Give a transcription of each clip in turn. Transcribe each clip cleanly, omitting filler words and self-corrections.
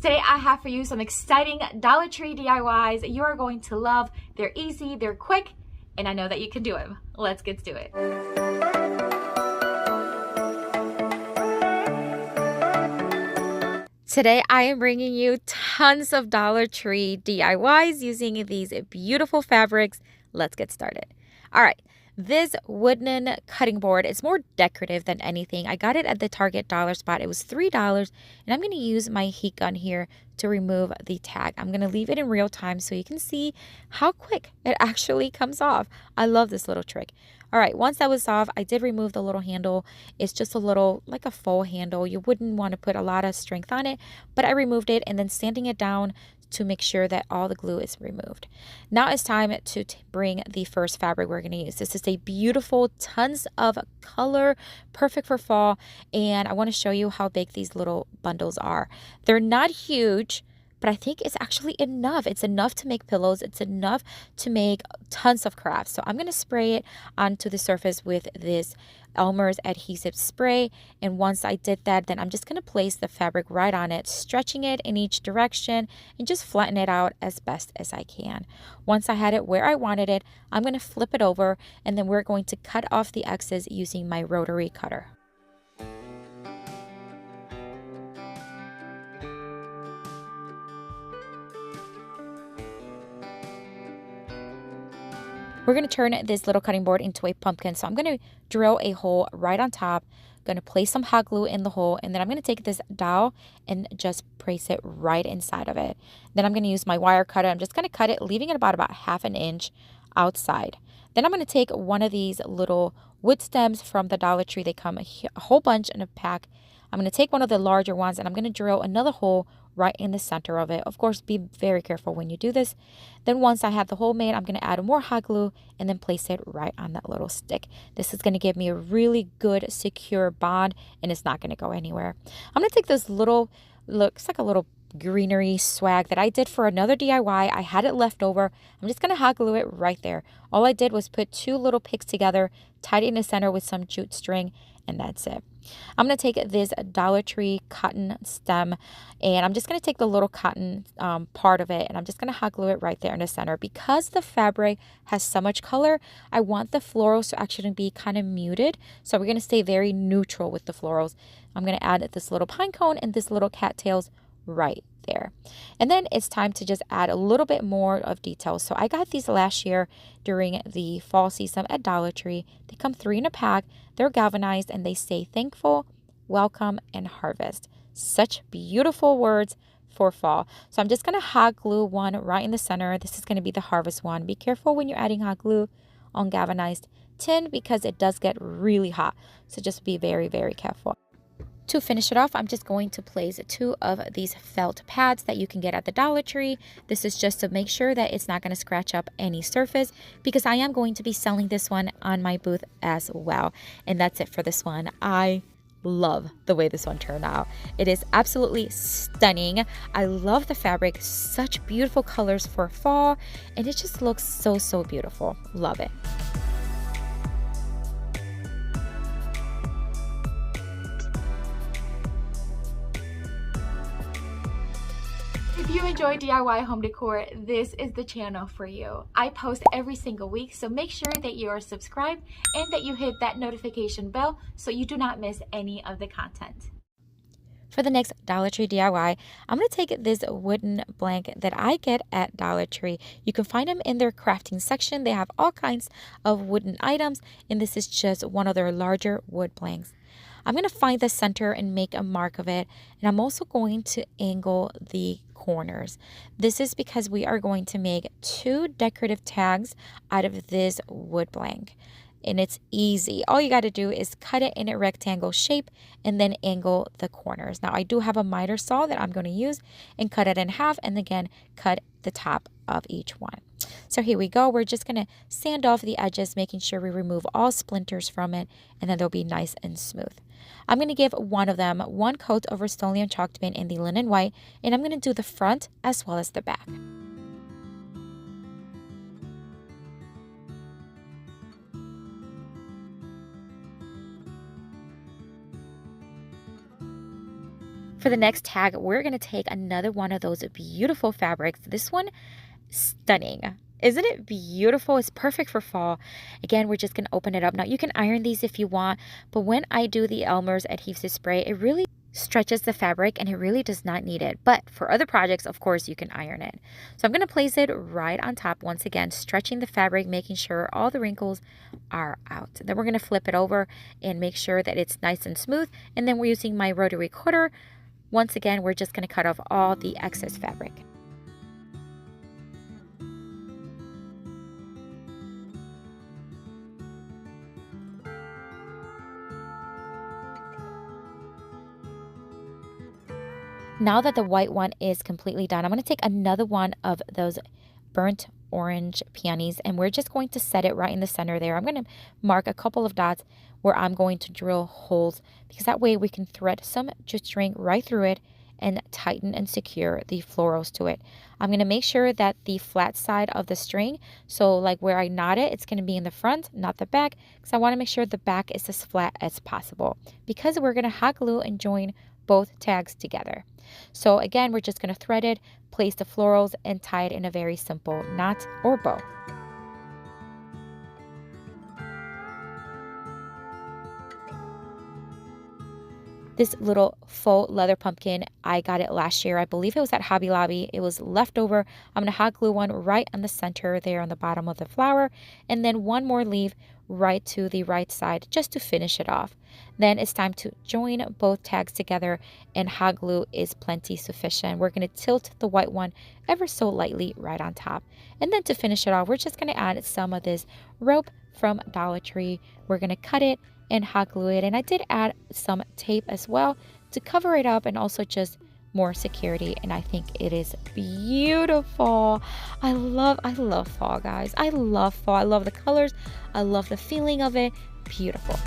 Today I have for you some exciting Dollar Tree DIYs you are going to love. They're easy, they're quick, and I know that you can do them. Let's get to it. Today I am bringing you tons of Dollar Tree DIYs using these beautiful fabrics. Let's get started. All right. This wooden cutting board is more decorative than anything. I got it at the Target dollar spot. It was $3, and I'm going to use my heat gun here to remove the tag. I'm going to leave it in real time so you can see how quick it actually comes off. I love this little trick. All right, once that was off, I did remove the little handle. It's just a little, like a faux handle. You wouldn't want to put a lot of strength on it, but I removed it and then sanding it down to make sure that all the glue is removed. Now it's time to bring the first fabric we're going to use. This is a beautiful, tons of color, perfect for fall, and I want to show you how big these little bundles are. They're not huge, but I think it's actually enough. It's enough to make pillows. It's enough to make tons of crafts. So I'm going to spray it onto the surface with this Elmer's adhesive spray. And once I did that, then I'm just going to place the fabric right on it, stretching it in each direction and just flatten it out as best as I can. Once I had it where I wanted it, I'm going to flip it over and then we're going to cut off the excess using my rotary cutter. We're going to turn this little cutting board into a pumpkin. So I'm going to drill a hole right on top. I'm going to place some hot glue in the hole. And then I'm going to take this dowel and just place it right inside of it. Then I'm going to use my wire cutter. I'm just going to cut it, leaving it about half an inch outside. Then I'm going to take one of these little wood stems from the Dollar Tree. They come a whole bunch in a pack. I'm going to take one of the larger ones and I'm going to drill another hole right in the center of it. Of course, be very careful when you do this. Then once I have the hole made, I'm going to add more hot glue and then place it right on that little stick. This is going to give me a really good, secure bond and it's not going to go anywhere. I'm going to take this little, looks like a little greenery swag that I did for another DIY. I had it left over. I'm just going to hot glue it right there. All I did was put two little picks together, tied it in the center with some jute string, and that's it. I'm going to take this Dollar Tree cotton stem and I'm just going to take the little cotton part of it and I'm just going to hot glue it right there in the center. Because the fabric has so much color, I want the florals to actually be kind of muted. So we're going to stay very neutral with the florals. I'm going to add this little pine cone and this little cattails right there. And then it's time to just add a little bit more of details. So I got these last year during the fall season at Dollar Tree. They come 3 in a pack. They're galvanized and they say thankful, welcome, and harvest. Such beautiful words for fall. So I'm just going to hot glue one right in the center. This is going to be the harvest one. Be careful when you're adding hot glue on galvanized tin because it does get really hot. So just be very, very careful. To finish it off, I'm just going to place 2 of these felt pads that you can get at the Dollar Tree. This is just to make sure that it's not going to scratch up any surface because I am going to be selling this one on my booth as well. And that's it for this one. I love the way this one turned out. It is absolutely stunning. I love the fabric, such beautiful colors for fall, and it just looks so, so beautiful. Love it. If you enjoy DIY home decor, this is the channel for you. I post every single week, so make sure that you are subscribed and that you hit that notification bell so you do not miss any of the content. For the next Dollar Tree DIY, I'm going to take this wooden blank that I get at Dollar Tree. You can find them in their crafting section. They have all kinds of wooden items, and this is just one of their larger wood blanks. I'm going to find the center and make a mark of it, and I'm also going to angle the corners. This is because we are going to make 2 decorative tags out of this wood blank. And it's easy. All you got to do is cut it in a rectangle shape and then angle the corners. Now I do have a miter saw that I'm going to use and cut it in half and again cut the top of each one. So here we go. We're just going to sand off the edges, making sure we remove all splinters from it, and then they'll be nice and smooth. I'm going to give one of them one coat of Rust-Oleum chalk paint in the linen white, and I'm going to do the front as well as the back. For For the next tag, we're going to take another one of those beautiful fabrics. This one, stunning. Isn't it beautiful? It's perfect for fall. Again, we're just going to open it up. Now, you can iron these if you want, but when I do the Elmer's adhesive spray, it really stretches the fabric and it really does not need it. But for other projects, of course, you can iron it. So I'm going to place it right on top once again, stretching the fabric, making sure all the wrinkles are out. Then we're going to flip it over and make sure that it's nice and smooth. And then we're using my rotary cutter. Once again, we're just going to cut off all the excess fabric. Now that the white one is completely done, I'm going to take another one of those burnt orange peonies and we're just going to set it right in the center there. I'm going to mark a couple of dots where I'm going to drill holes because that way we can thread some jute string right through it and tighten and secure the florals to it. I'm going to make sure that the flat side of the string, so like where I knot it, it's going to be in the front, not the back, because I want to make sure the back is as flat as possible because we're going to hot glue and join both tags together. So again, we're just going to thread it, place the florals, and tie it in a very simple knot or bow. This little faux leather pumpkin, I got it last year. I believe it was at Hobby Lobby. It was leftover. I'm going to hot glue one right on the center there on the bottom of the flower, and then one more leaf right to the right side just to finish it off. Then it's time to join both tags together, and hot glue is plenty sufficient. We're going to tilt the white one ever so lightly right on top. And then to finish it off, we're just going to add some of this rope from Dollar Tree. We're going to cut it and hot glue it, and I did add some tape as well to cover it up and also just more security, and I think it is beautiful. I love fall, guys. I love fall. I love the colors. I love the feeling of it. Beautiful.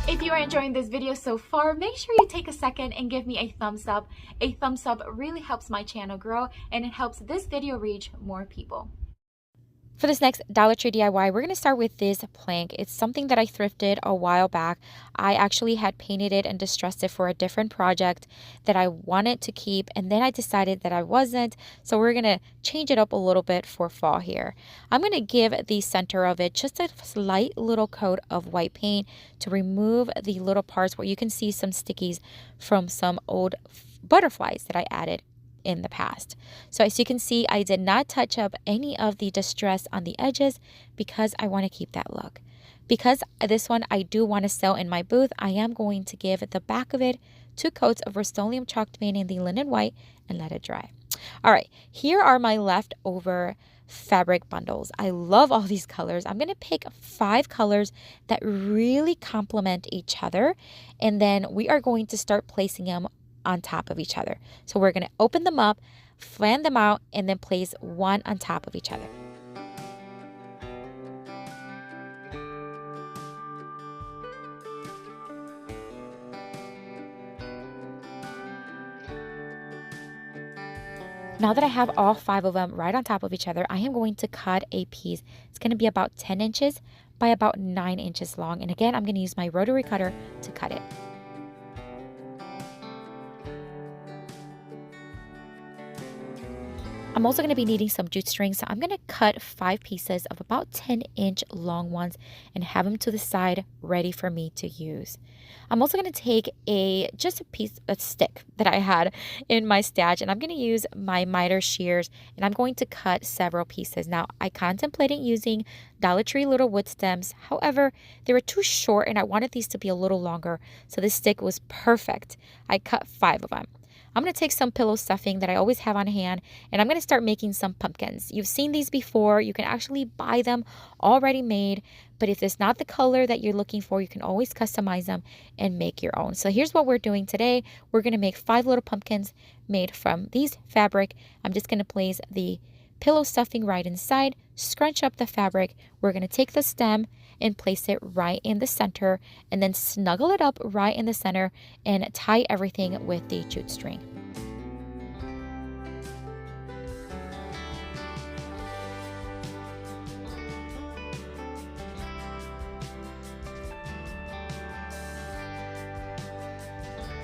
If you are enjoying this video so far, make sure you take a second and give me a thumbs up. A thumbs up really helps my channel grow and it helps this video reach more people. For this next Dollar Tree DIY, we're going to start with this plank. It's something that I thrifted a while back. I actually had painted it and distressed it for a different project that I wanted to keep, and then I decided that I wasn't. So we're going to change it up a little bit for fall here. I'm going to give the center of it just a slight little coat of white paint to remove the little parts where you can see some stickies from some old butterflies that I added in the past. So as you can see, I did not touch up any of the distress on the edges because I want to keep that look. Because this one I do want to sell in my booth, I am going to give the back of it 2 coats of Rust-Oleum chalk paint in the linen white and let it dry. All right, here are my leftover fabric bundles. I love all these colors. I'm going to pick 5 colors that really complement each other, and then we are going to start placing them on top of each other. So we're going to open them up, fan them out, and then place one on top of each other. Now that I have all 5 of them right on top of each other, I am going to cut a piece. It's going to be about 10 inches by about 9 inches long. And again, I'm going to use my rotary cutter to cut it. I'm also going to be needing some jute string, so I'm going to cut 5 pieces of about 10-inch long ones and have them to the side ready for me to use. I'm also going to take a stick that I had in my stash, and I'm going to use my miter shears, and I'm going to cut several pieces. Now, I contemplated using Dollar Tree little wood stems. However, they were too short, and I wanted these to be a little longer, so this stick was perfect. I cut 5 of them. I'm going to take some pillow stuffing that I always have on hand, and I'm going to start making some pumpkins. You've seen these before. You can actually buy them already made, but if it's not the color that you're looking for, you can always customize them and make your own. So here's what we're doing today. We're going to make 5 little pumpkins made from these fabric. I'm just going to place the pillow stuffing right inside, scrunch up the fabric. We're going to take the stem and place it right in the center, and then snuggle it up right in the center and tie everything with the jute string.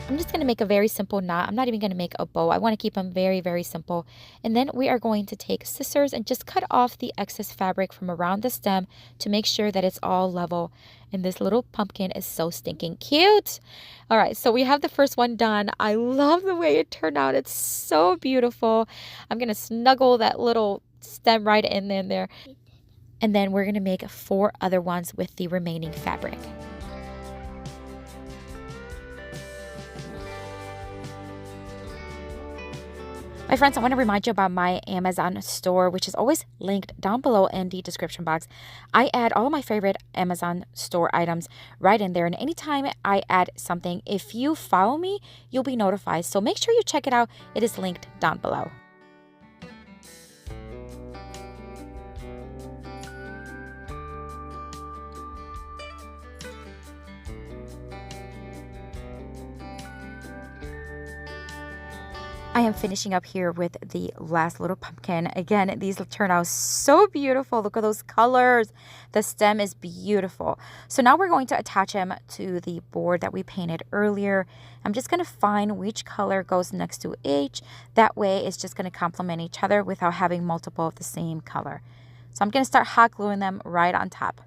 I'm just going to make a very simple knot. I'm not even going to make a bow. I want to keep them very, very simple. And then we are going to take scissors and just cut off the excess fabric from around the stem to make sure that it's all level. And this little pumpkin is so stinking cute. All right, so we have the first one done. I love the way it turned out. It's so beautiful. I'm going to snuggle that little stem right in there. And then we're going to make 4 other ones with the remaining fabric. My friends, I want to remind you about my Amazon store, which is always linked down below in the description box. I add all of my favorite Amazon store items right in there. And anytime I add something, if you follow me, you'll be notified. So make sure you check it out. It is linked down below. I am finishing up here with the last little pumpkin. Again, these turn out so beautiful. Look at those colors. The stem is beautiful. So now we're going to attach them to the board that we painted earlier. I'm just going to find which color goes next to each. That way it's just going to complement each other without having multiple of the same color. So I'm going to start hot gluing them right on top.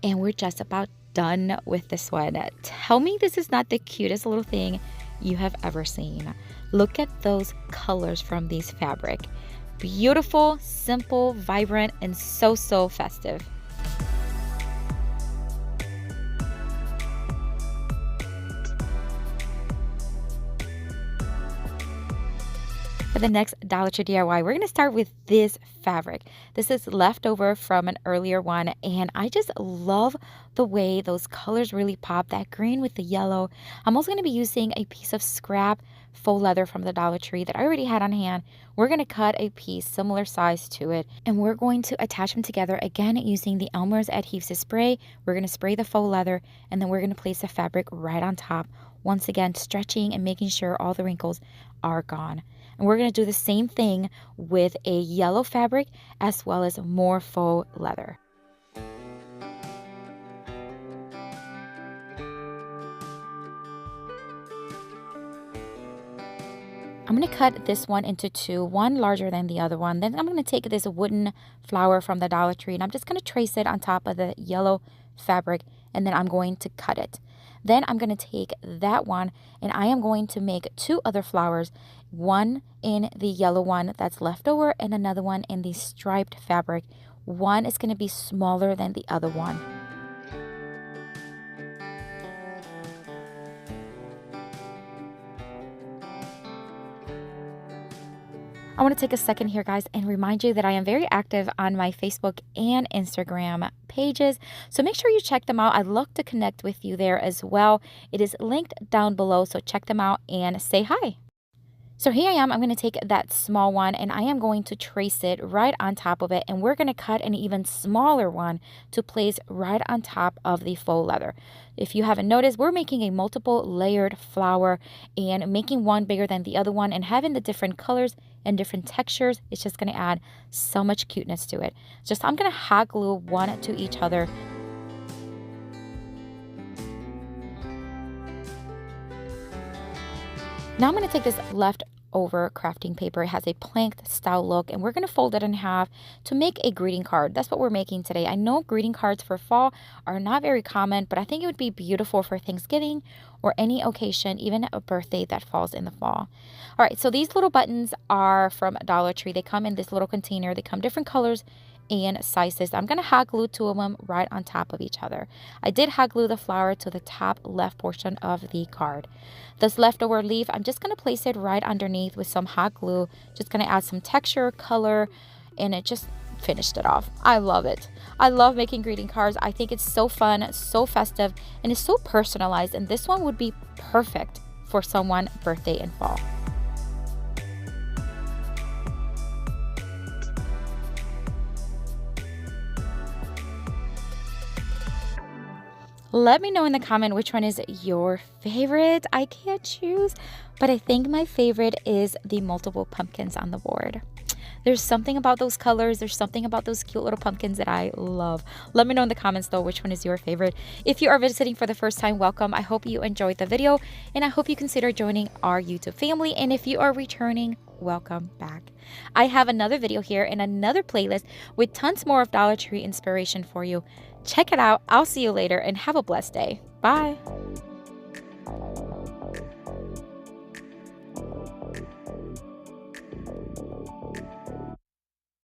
And we're just about done with this one. Tell me this is not the cutest little thing you have ever seen. Look at those colors from these fabric. Beautiful, simple, vibrant, and so festive. For the next Dollar Tree DIY, we're going to start with this fabric. This is leftover from an earlier one, and I just love the way those colors really pop, that green with the yellow. I'm also going to be using a piece of scrap faux leather from the Dollar Tree that I already had on hand. We're going to cut a piece similar size to it, and we're going to attach them together again using the Elmer's adhesive spray. We're going to spray the faux leather, and then we're going to place the fabric right on top. Once again, stretching and making sure all the wrinkles are gone. And we're going to do the same thing with a yellow fabric as well as more faux leather. I'm going to cut this one into 2, one larger than the other one. Then I'm going to take this wooden flower from the Dollar Tree and I'm just going to trace it on top of the yellow fabric, and then I'm going to cut it. Then I'm going to take that one and I am going to make 2 other flowers, one in the yellow one that's left over and another one in the striped fabric. One is going to be smaller than the other one. I want to take a second here, guys, and remind you that I am very active on my Facebook and Instagram pages. So make sure you check them out. I'd love to connect with you there as well. It is linked down below, so check them out and say hi. So here I am. I'm going to take that small one and I am going to trace it right on top of it. And we're going to cut an even smaller one to place right on top of the faux leather. If you haven't noticed, we're making a multiple layered flower and making one bigger than the other one, and having the different colors and different textures, it's just going to add so much cuteness to it. Just I'm going to hot glue one to each other. Now I'm going to take this leftover crafting paper. It has a planked style look, and we're going to fold it in half to make a greeting card. That's what we're making today. I know greeting cards for fall are not very common, but I think it would be beautiful for Thanksgiving or any occasion, even a birthday that falls in the fall. All right, so these little buttons are from Dollar Tree. They come in this little container. They come different colors and sizes. I'm going to hot glue 2 of them right on top of each other. I did hot glue the flower to the top left portion of the card. This leftover leaf, I'm just going to place it right underneath with some hot glue. Just going to add some texture, color, and it just finished it off. I love it. I love making greeting cards. I think it's so fun, so festive, and it's so personalized, and this one would be perfect for someone's birthday in fall. Let me know in the comment which one is your favorite. I can't choose, but I think my favorite is the multiple pumpkins on the board. There's something about those colors. There's something about those cute little pumpkins that I love. Let me know in the comments though which one is your favorite. If you are visiting for the first time, welcome. I hope you enjoyed the video and I hope you consider joining our YouTube family. And if you are returning, welcome back. I have another video here and another playlist with tons more of Dollar Tree inspiration for you. Check it out. I'll see you later and have a blessed day. Bye.